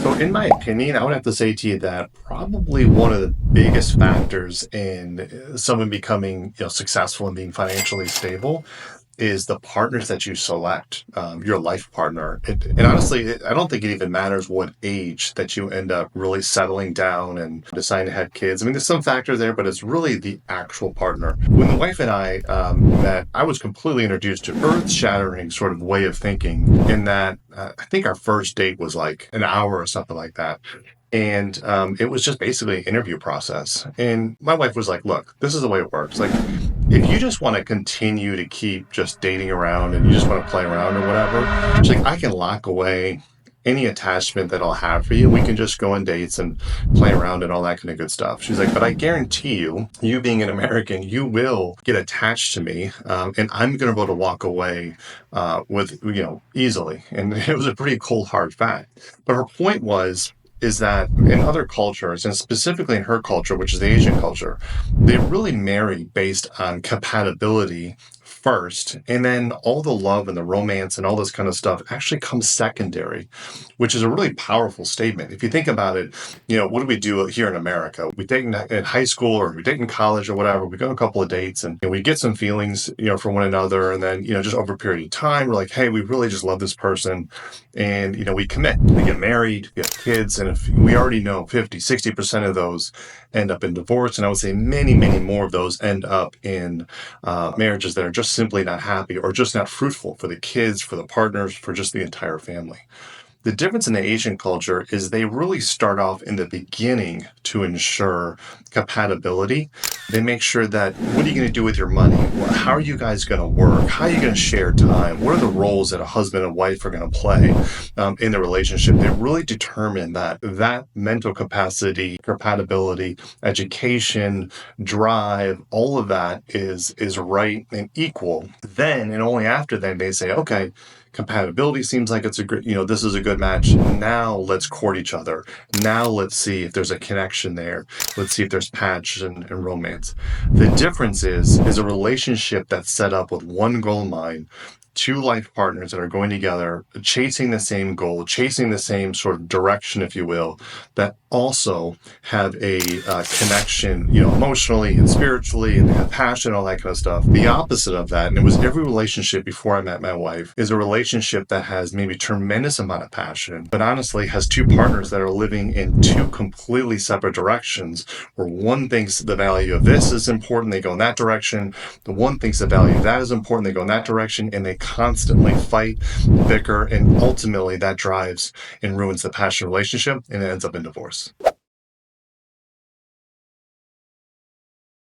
So, in my opinion, I would have to say to you that probably one of the biggest factors in someone becoming, successful and being financially stable is the partners that you select, your life partner. And honestly, I don't think it even matters what age that you end up really settling down and deciding to have kids. I mean, there's some factors there, but it's really the actual partner. When the wife and I met, I was completely introduced to earth-shattering sort of way of thinking in that I think our first date was like an hour or something like that. And it was just basically an interview process. And my wife was like, look, this is the way it works. Like, if you just want to continue to keep just dating around and you just want to play around or whatever, she's like, I can lock away any attachment that I'll have for you. We can just go on dates and play around and all that kind of good stuff. She's like, but I guarantee you, you being an American, you will get attached to me, and I'm going to be able to walk away with, easily. And it was a pretty cold, hard fact. But her point is that in other cultures, and specifically in her culture, which is the Asian culture, they really marry based on compatibility first, and then all the love and the romance and all this kind of stuff actually comes secondary, which is a really powerful statement. If you think about it, what do we do here in America? We date in high school or we date in college or whatever. We go on a couple of dates and we get some feelings, for one another. And then, just over a period of time, we're like, hey, we really just love this person. And, we commit, we get married, we have kids. And if we already know 50-60% of those end up in divorce. And I would say many, many more of those end up in marriages that are just simply not happy or just not fruitful for the kids, for the partners, for just the entire family. The difference in the Asian culture is they really start off in the beginning to ensure compatibility. They make sure that, what are you going to do with your money? How are you guys going to work? How are you going to share time? What are the roles that a husband and wife are going to play in the relationship? They really determine that mental capacity, compatibility, education, drive, all of that is right and equal. Then, and only after then, they say, okay, compatibility seems like it's a good, this is a good match. Now let's court each other. Now let's see if there's a connection there. Let's see if there's passion and romance. The difference is a relationship that's set up with one goal in mind, two life partners that are going together, chasing the same goal, chasing the same sort of direction, if you will, that also have a connection, emotionally and spiritually, and they have passion, all that kind of stuff. The opposite of that, and it was every relationship before I met my wife, is a relationship that has maybe tremendous amount of passion, but honestly has two partners that are living in two completely separate directions, where one thinks the value of this is important, they go in that direction. The one thinks the value of that is important, they go in that direction, and they constantly fight, bicker, and ultimately that drives and ruins the passion relationship, and it ends up in divorce.